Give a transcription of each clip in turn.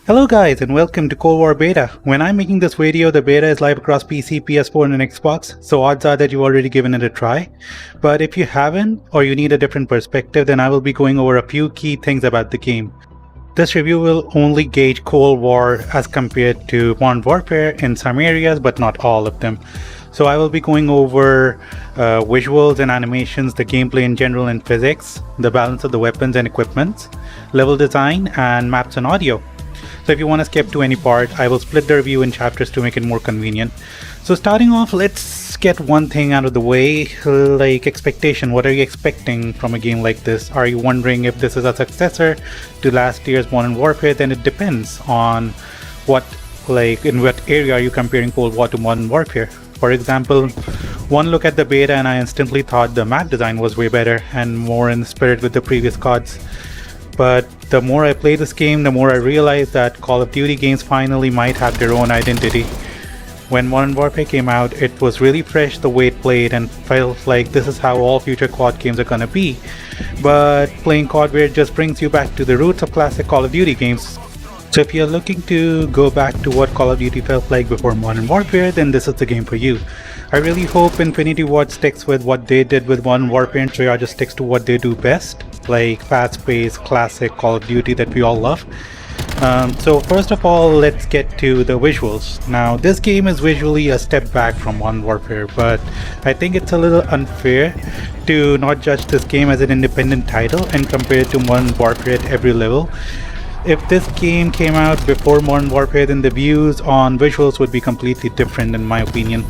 Hello guys and welcome to Cold War Beta. When I'm making this video, the beta is live across PC, PS4 and Xbox, so odds are that you've already given it a try. But if you haven't, or you need a different perspective, then I will be going over a few key things about the game. This review will only gauge Cold War as compared to Modern Warfare in some areas, but not all of them. So I will be going over visuals and animations, the gameplay in general and physics, the balance of the weapons and equipments, level design, and maps and audio. So if you want to skip to any part, I will split the review in chapters to make it more convenient. So starting off, let's get one thing out of the way, like expectation. What are you expecting from a game like this? Are you wondering if this is a successor to last year's Modern Warfare? Then it depends on in what area are you comparing Cold War to Modern Warfare. For example, one look at the beta and I instantly thought the map design was way better and more in spirit with the previous CODs. But the more I play this game, the more I realize that Call of Duty games finally might have their own identity. When Modern Warfare came out, it was really fresh the way it played and felt like this is how all future COD games are gonna be. But playing COD where it just brings you back to the roots of classic Call of Duty games. So if you're looking to go back to what Call of Duty felt like before Modern Warfare, then this is the game for you. I really hope Infinity Ward sticks with what they did with Modern Warfare and Treyarch just sticks to what they do best, like fast-paced classic Call of Duty that we all love. So first of all, let's get to the visuals. Now this game is visually a step back from Modern Warfare, but I think it's a little unfair to not judge this game as an independent title and compare it to Modern Warfare at every level. If this game came out before Modern Warfare, then the views on visuals would be completely different in my opinion.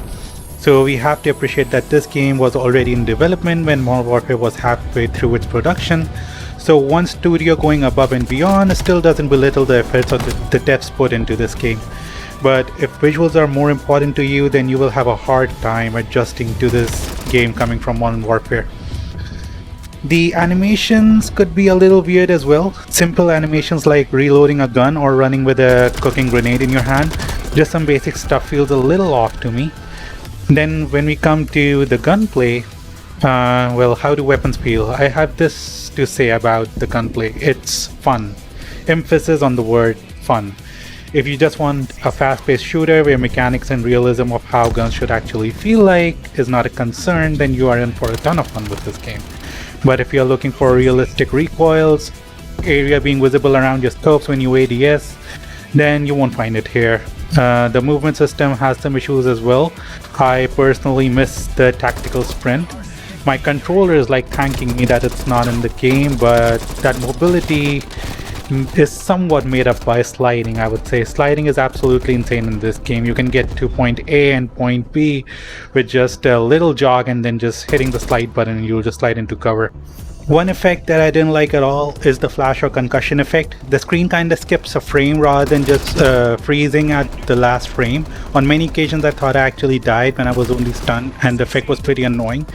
So we have to appreciate that this game was already in development when Modern Warfare was halfway through its production. So one studio going above and beyond still doesn't belittle the efforts or the depths put into this game. But if visuals are more important to you, then you will have a hard time adjusting to this game coming from Modern Warfare. The animations could be a little weird as well. Simple animations like reloading a gun or running with a cooking grenade in your hand. Just some basic stuff feels a little off to me. Then when we come to the gunplay, well, how do weapons feel? I have this to say about the gunplay. It's fun. Emphasis on the word fun. If you just want a fast-paced shooter where mechanics and realism of how guns should actually feel like is not a concern, then you are in for a ton of fun with this game. But if you're looking for realistic recoils, area being visible around your scopes when you ADS, then you won't find it here. The movement system has some issues as well. I personally miss the tactical sprint. My controller is like thanking me that it's not in the game, but that mobility is somewhat made up by sliding, I would say. Sliding is absolutely insane in this game. You can get to point A and point B with just a little jog and then just hitting the slide button and you'll just slide into cover. One effect that I didn't like at all is the flash or concussion effect. The screen kinda skips a frame rather than just freezing at the last frame. On many occasions I thought I actually died when I was only stunned and the effect was pretty annoying.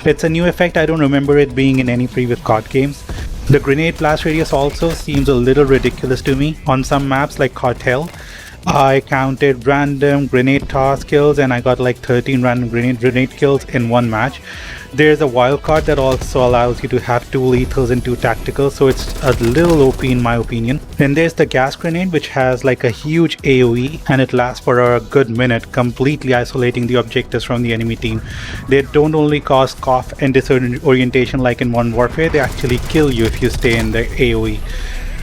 It's a new effect, I don't remember it being in any previous COD games. The grenade blast radius also seems a little ridiculous to me. On some maps like Cartel, I counted random grenade toss kills and I got like 13 random grenade kills in one match. There's a wildcard that also allows you to have 2 lethals and 2 tacticals, so it's a little OP in my opinion. Then there's the gas grenade, which has like a huge AoE and it lasts for a good minute, completely isolating the objectives from the enemy team. They don't only cause cough and disorientation like in Modern Warfare, they actually kill you if you stay in the AoE.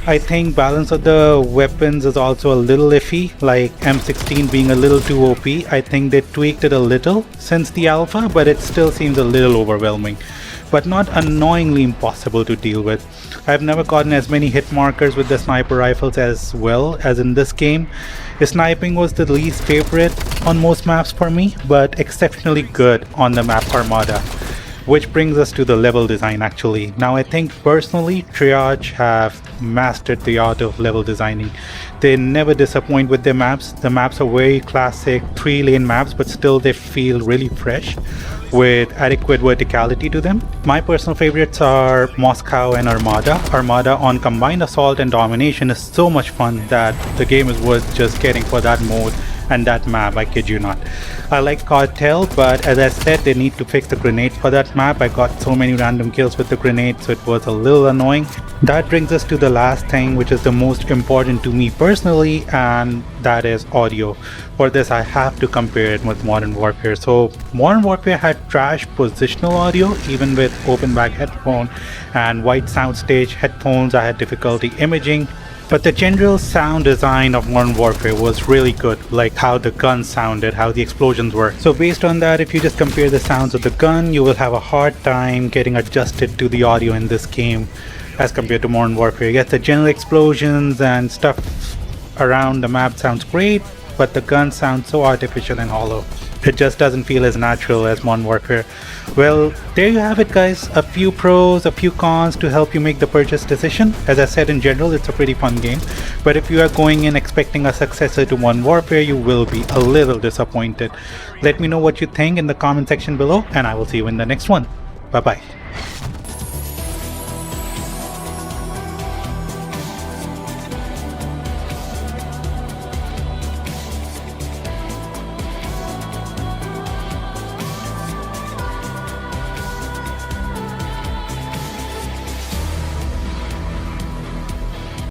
I think balance of the weapons is also a little iffy, like M16 being a little too OP. I think they tweaked it a little since the alpha, but it still seems a little overwhelming, but not annoyingly impossible to deal with. I've never gotten as many hit markers with the sniper rifles as well as in this game. Sniping was the least favorite on most maps for me, but exceptionally good on the map Armada. Which brings us to the level design actually. Now I think personally Treyarch have mastered the art of level designing. They never disappoint with their maps. The maps are very classic 3-lane maps, but still they feel really fresh with adequate verticality to them. My personal favorites are Moscow and Armada. Armada on combined assault and domination is so much fun that the game is worth just getting for that mode and that map, I kid you not. I like Cartel, but as I said, they need to fix the grenades for that map. I got so many random kills with the grenades, so it was a little annoying. That brings us to the last thing, which is the most important to me personally, and that is audio. For this, I have to compare it with Modern Warfare. So Modern Warfare had trash positional audio, even with open back headphone and white soundstage headphones. I had difficulty imaging. But the general sound design of Modern Warfare was really good, like how the guns sounded, how the explosions were. So based on that, if you just compare the sounds of the gun, you will have a hard time getting adjusted to the audio in this game as compared to Modern Warfare. Yes, the general explosions and stuff around the map sounds great, but the gun sounds so artificial and hollow. It just doesn't feel as natural as Modern Warfare. Well, there you have it guys, a few pros, a few cons to help you make the purchase decision. As I said, in general, it's a pretty fun game, but if you are going in expecting a successor to Modern Warfare, you will be a little disappointed. Let me know what you think in the comment section below, and I will see you in the next one. Bye bye.